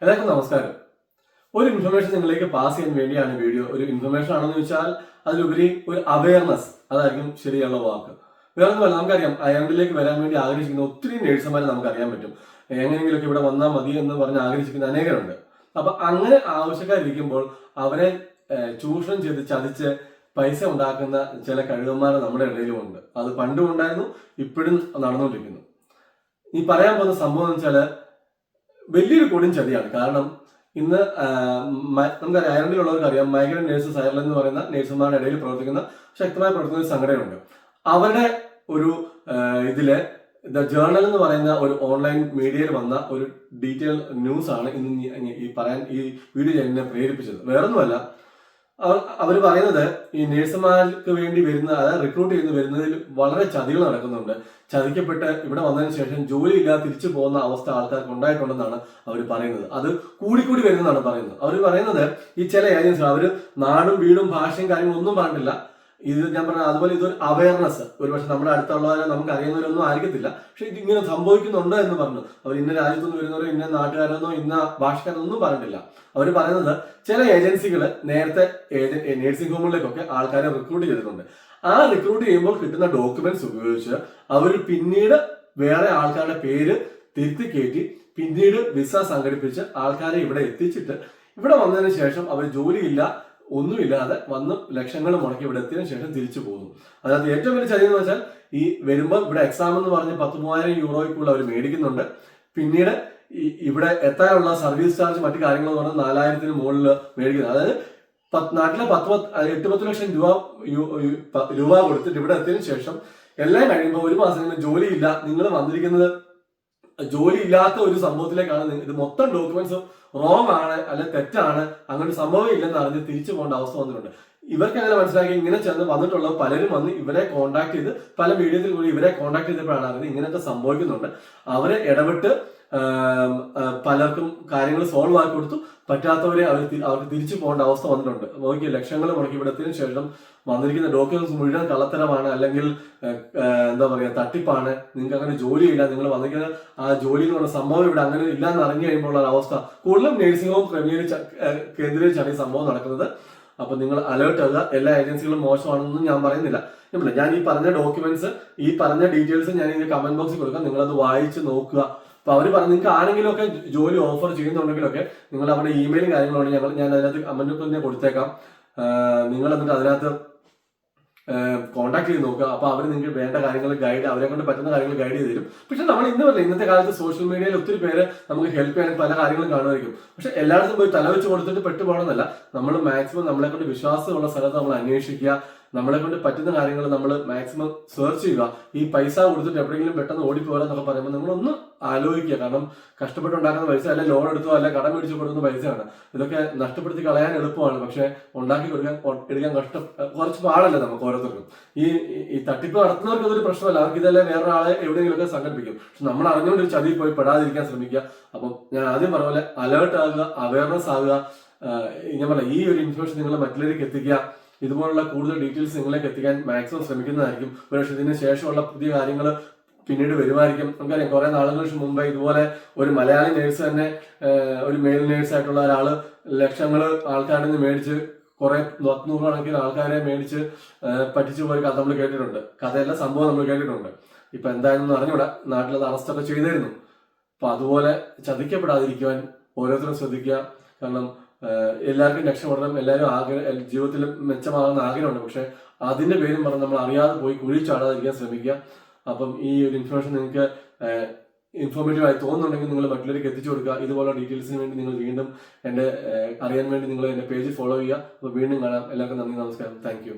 എല്ലാവർക്കും നമസ്കാരം. ഒരു ഇൻഫർമേഷൻ നിങ്ങളിലേക്ക് പാസ് ചെയ്യാൻ വേണ്ടിയാണ് വീഡിയോ. ഒരു ഇൻഫർമേഷൻ ആണെന്ന് ചോദിച്ചാൽ അതിലുപരി ഒരു അവയർനെസ്, അതായിരിക്കും ശരിയുള്ള വാക്ക്. വേറൊന്നുമല്ല, നമുക്കറിയാം അയർലൻഡിലേക്ക് വരാൻ വേണ്ടി ആഗ്രഹിക്കുന്ന ഒത്തിരി നേഴ്സുമാരെ നമുക്ക് അറിയാൻ പറ്റും. എങ്ങനെയെങ്കിലുമൊക്കെ ഇവിടെ വന്നാൽ മതി എന്ന് പറഞ്ഞ് ആഗ്രഹിക്കുന്ന അനേകരുണ്ട്. അപ്പൊ അങ്ങനെ ആവശ്യക്കാരിക്കുമ്പോൾ അവരെ ചൂഷണം ചെയ്ത് ചതിച്ച് പൈസ ഉണ്ടാക്കുന്ന ചില കഴിവന്മാർ നമ്മുടെ ഇടയിലുമുണ്ട്. അത് പണ്ടും ഉണ്ടായിരുന്നു, ഇപ്പോഴും നടന്നുകൊണ്ടിരിക്കുന്നു. ഈ പറയാൻ പോകുന്ന സംഭവം എന്ന് വെച്ചാല് വലിയൊരു കൊടും ചതിയാണ്. കാരണം ഇന്ന് നമുക്കറിയാം, അയർലൻഡിലുള്ളവർക്ക് അറിയാം, മൈഗ്രന്റ് നേഴ്സസ് അയർലൻഡ് എന്ന് പറയുന്ന നേഴ്സുമാരുടെ ഇടയിൽ ശക്തമായി പ്രവർത്തിക്കുന്ന ഒരു സംഘടനയുണ്ട്. അവരുടെ ഒരു ഇതില് ദ ജേർണൽ എന്ന് പറയുന്ന ഒരു ഓൺലൈൻ മീഡിയയിൽ വന്ന ഒരു ഡീറ്റെയിൽ ന്യൂസ് ആണ് ഇന്ന് ഈ വീഡിയോ എന്നെ പ്രേരിപ്പിച്ചത്. വേറൊന്നുമല്ല, അവർ പറയുന്നത് ഈ നേഴ്സുമാർക്ക് വേണ്ടി വരുന്ന, അതായത് റിക്രൂട്ട് ചെയ്ത് വരുന്നതിൽ വളരെ ചതികൾ നടക്കുന്നുണ്ട്. ചതിക്കപ്പെട്ട് ഇവിടെ വന്നതിന് ശേഷം ജോലിയില്ലാതെ തിരിച്ചു പോകുന്ന അവസ്ഥ ആൾക്കാർക്ക് ഉണ്ടായിട്ടുണ്ടെന്നാണ് അവർ പറയുന്നത്. അത് കൂടിക്കൂടി വരുന്നതാണ് പറയുന്നത്. അവർ പറയുന്നത് ഈ ചില ഏജൻസി അവർ നാടും വീടും ഭാഷയും കാര്യങ്ങളും ഒന്നും പറഞ്ഞിട്ടില്ല. ഇത് ഞാൻ പറഞ്ഞ അതുപോലെ ഇതൊരു അവയർനെസ്. ഒരുപക്ഷെ നമ്മുടെ അടുത്തുള്ളവരെ നമുക്ക് അറിയുന്നവരൊന്നും ആയിരിക്കത്തില്ല, പക്ഷെ ഇത് ഇങ്ങനെ സംഭവിക്കുന്നുണ്ട് എന്ന് പറഞ്ഞു. അവർ ഇന്ന രാജ്യത്തുനിന്ന് വരുന്നവരോ ഇന്ന നാട്ടുകാരെന്നോ ഇന്ന ഭാഷക്കാരെന്നൊന്നും പറഞ്ഞിട്ടില്ല. അവർ പറയുന്നത് ചില ഏജൻസികൾ നേരത്തെ നേഴ്സിംഗ് ഹോമുകളിലേക്കൊക്കെ ആൾക്കാരെ റിക്രൂട്ട് ചെയ്തിട്ടുണ്ട്. ആ റിക്രൂട്ട് ചെയ്യുമ്പോൾ കിട്ടുന്ന ഡോക്യുമെന്റ്സ് ഉപയോഗിച്ച് അവർ പിന്നീട് വേറെ ആൾക്കാരുടെ പേര് തിരുത്തി കയറ്റി പിന്നീട് വിസ സംഘടിപ്പിച്ച് ആൾക്കാരെ ഇവിടെ എത്തിച്ചിട്ട് ഇവിടെ വന്നതിന് ശേഷം അവർ ജോലിയില്ല ഒന്നുമില്ലാതെ വന്ന് ലക്ഷങ്ങൾ മുടക്കി ഇവിടെ എത്തിയതിനു ശേഷം തിരിച്ചു പോകുന്നു. അതിനകത്ത് ഏറ്റവും വലിയ ചതി എന്ന് വെച്ചാൽ ഈ വരുമ്പോൾ ഇവിടെ എക്സാം എന്ന് പറഞ്ഞ് 10,000 യൂറോയ്ക്കുള്ള അവർ മേടിക്കുന്നുണ്ട്. പിന്നീട് ഇവിടെ എത്താനുള്ള സർവീസ് ചാർജ് മറ്റു കാര്യങ്ങൾ എന്ന് പറഞ്ഞാൽ 4,000-ന് മുകളിൽ മേടിക്കുന്നത്. അതായത് നാട്ടിലെ 8-10 ലക്ഷം രൂപ കൊടുത്തിട്ട് ഇവിടെ എത്തിയതിനു ശേഷം എല്ലാം കഴിയുമ്പോൾ ഒരു മാസം കഴിയുമ്പോൾ ജോലിയില്ല, നിങ്ങൾ വന്നിരിക്കുന്നത് ജോലി ഇല്ലാത്ത ഒരു സംഭവത്തിലേക്കാണ്. ഇത് മൊത്തം ഡോക്യുമെന്റ്സും റോങ് ആണ്, അല്ലെ തെറ്റാണ്, അങ്ങനെ സംഭവം ഇല്ലെന്ന് അറിഞ്ഞ് തിരിച്ചു പോകേണ്ട അവസ്ഥ വന്നിട്ടുണ്ട്. ഇവർക്ക് അങ്ങനെ മനസ്സിലാക്കി ഇങ്ങനെ ചെന്ന് വന്നിട്ടുള്ള പലരും വന്ന് ഇവരെ കോൺടാക്ട് ചെയ്ത് പല മീഡിയത്തിൽ കൂടി ഇവരെ കോൺടാക്ട് ചെയ്തപ്പോഴാണ് അറിയുന്നത് ഇങ്ങനെയൊക്കെ സംഭവിക്കുന്നുണ്ട്. അവരെ ഇടപെട്ട് പലർക്കും കാര്യങ്ങൾ സോൾവ് ആക്കി കൊടുത്തു. പറ്റാത്തവരെ അവർക്ക് തിരിച്ചു പോകേണ്ട അവസ്ഥ വന്നിട്ടുണ്ട്. നോക്കിയ ലക്ഷങ്ങൾ മുടക്കി ഇവിടെ എത്തിയതിനു ശേഷം വന്നിരിക്കുന്ന ഡോക്യുമെന്റ്സ് മുഴുവൻ കള്ളത്തരമാണ്, അല്ലെങ്കിൽ എന്താ പറയാ തട്ടിപ്പാണ്, നിങ്ങൾക്ക് അങ്ങനെ ജോലിയില്ല, നിങ്ങൾ വന്നിരിക്കുന്ന ആ ജോലി എന്ന് പറഞ്ഞ സംഭവം ഇവിടെ അങ്ങനെ ഇല്ലാന്ന് അറിഞ്ഞു കഴിയുമ്പോൾ ഉള്ള അവസ്ഥ കൂടുതലും നഴ്സിംഗ് ഹോം കേന്ദ്രീകരിച്ചാണ് ഈ സംഭവം നടക്കുന്നത്. അപ്പൊ നിങ്ങൾ അലേർട്ട് ആകുക. എല്ലാ ഏജൻസികളും മോശമാണെന്നൊന്നും ഞാൻ പറയുന്നില്ല. ഞാൻ ഈ പറഞ്ഞ ഡോക്യുമെന്റ്സ്, ഈ പറഞ്ഞ ഡീറ്റെയിൽസ് ഞാൻ ഇതിന്റെ കമന്റ് ബോക്സിൽ കൊടുക്കാം. നിങ്ങളത് വായിച്ച് നോക്കുക. അപ്പൊ അവർ പറഞ്ഞു നിങ്ങൾക്ക് ആരെങ്കിലും ഒക്കെ ജോലി ഓഫർ ചെയ്യുന്നുണ്ടെങ്കിലൊക്കെ നിങ്ങൾ അവരുടെ ഇമെയിലും കാര്യങ്ങളുണ്ട്, ഞാൻ അതിനകത്ത് കമന്റ് തന്നെ കൊടുത്തേക്കാം. നിങ്ങൾ എന്നിട്ട് അതിനകത്ത് കോൺടാക്ട് ചെയ്ത് നോക്കുക. അപ്പൊ അവർ നിങ്ങൾക്ക് വേണ്ട കാര്യങ്ങൾ അവരെ കൊണ്ട് പറ്റുന്ന കാര്യങ്ങൾ ഗൈഡ് ചെയ്ത് തരും. പക്ഷെ നമ്മൾ ഇന്നത്തെ കാലത്ത് സോഷ്യൽ മീഡിയയിൽ ഒത്തിരി പേര് നമുക്ക് ഹെൽപ്പ് ചെയ്യാൻ പല കാര്യങ്ങളും കാണുമായിരിക്കും. പക്ഷെ എല്ലായിടത്തും പോയി തലവെച്ച് കൊടുത്തിട്ട് പെട്ടുപോകണമെന്നല്ല. നമ്മൾ മാക്സിമം നമ്മളെ കൊണ്ട് വിശ്വാസമുള്ള സ്ഥലത്ത് നമ്മൾ അന്വേഷിക്കുക. നമ്മളെ കൊണ്ട് പറ്റുന്ന കാര്യങ്ങൾ നമ്മൾ മാക്സിമം സെർച്ച് ചെയ്യുക. ഈ പൈസ കൊടുത്തിട്ട് എവിടെയെങ്കിലും പെട്ടെന്ന് ഓടിപ്പോരാന്നൊക്കെ പറയുമ്പോൾ നിങ്ങളൊന്ന് ആലോചിക്കുക. കാരണം കഷ്ടപ്പെട്ടുണ്ടാക്കുന്ന പൈസ, അല്ലെ ലോൺ എടുത്തോ അല്ലെ കടം മേടിച്ച് കൊടുക്കുന്ന പൈസയാണ്. ഇതൊക്കെ നഷ്ടപ്പെടുത്തി കളയാൻ എളുപ്പമാണ്, പക്ഷെ ഉണ്ടാക്കി എടുക്കാൻ കുറച്ച് പാടല്ലേ നമുക്ക് ഓരോരുത്തർക്കും. ഈ തട്ടിപ്പ് നടത്തുന്നവർക്ക് അതൊരു പ്രശ്നമല്ല, അവർക്ക് ഇതല്ലേ വേറെ ആളെ എവിടെയെങ്കിലുമൊക്കെ സംഘടിപ്പിക്കും. പക്ഷെ നമ്മൾ അറിഞ്ഞുകൊണ്ട് ഒരു ചതിയിൽ പോയി പെടാതിരിക്കാൻ ശ്രമിക്കുക. അപ്പം ഞാൻ ആദ്യം പറഞ്ഞ പോലെ അലേർട്ട് ആകുക, അവയർനെസ് ആകുക. ഞാൻ പറയാം, ഈ ഒരു ഇൻഫർമേഷൻ നിങ്ങൾ മറ്റുള്ളവർക്ക് എത്തിക്കുക. ഇതുപോലുള്ള കൂടുതൽ ഡീറ്റെയിൽസ് നിങ്ങളിലേക്ക് എത്തിക്കാൻ മാക്സിമം ശ്രമിക്കുന്നതായിരിക്കും. പക്ഷേ ഇതിന് ശേഷമുള്ള പുതിയ കാര്യങ്ങൾ പിന്നീട് വരുമായിരിക്കും. നമുക്കറിയാം, കുറെ നാളുകൾക്ക് മുമ്പ് ഇതുപോലെ ഒരു മലയാളി നേഴ്സ് തന്നെ, ഒരു മെയിൽ നേഴ്സ് ആയിട്ടുള്ള ഒരാള് ലക്ഷങ്ങൾ ആൾക്കാരിൽ നിന്ന് മേടിച്ച് കുറെ 100 കണക്കിന് ആൾക്കാരെ മേടിച്ച് പറ്റിച്ചു പോയ കഥ നമ്മൾ കേട്ടിട്ടുണ്ട്. കഥയെല്ലാം സംഭവം നമ്മൾ കേട്ടിട്ടുണ്ട്. ഇപ്പൊ എന്തായാലും അറിഞ്ഞൂടാ, നാട്ടിലത് അറസ്റ്റൊക്കെ ചെയ്തിരുന്നു. അപ്പൊ അതുപോലെ ചതിക്കപ്പെടാതിരിക്കുവാൻ ഓരോരുത്തരും ശ്രദ്ധിക്കുക. കാരണം എല്ലാവർക്കും രക്ഷപ്പെടണം, എല്ലാവരും ജീവിതത്തിൽ മെച്ചമാകുന്ന ആഗ്രഹമുണ്ട്. പക്ഷെ അതിന്റെ പേരും പറഞ്ഞ് നമ്മൾ അറിയാതെ പോയി കുഴി ചാടാതിരിക്കാൻ ശ്രമിക്കുക. അപ്പം ഈ ഒരു ഇൻഫർമേഷൻ നിങ്ങൾക്ക് ഇൻഫോർമേറ്റീവ് ആയി തോന്നുന്നുണ്ടെങ്കിൽ നിങ്ങൾ മറ്റുള്ളവർക്ക് എത്തിച്ചു കൊടുക്കുക. ഇതുപോലുള്ള ഡീറ്റെയിൽസിന് വേണ്ടി നിങ്ങൾ വീണ്ടും അറിയാൻ വേണ്ടി നിങ്ങൾ എന്റെ പേജ് ഫോളോ ചെയ്യുക. അപ്പോൾ വീണ്ടും കാണാം. എല്ലാവർക്കും നന്ദി, നമസ്കാരം, താങ്ക് യു.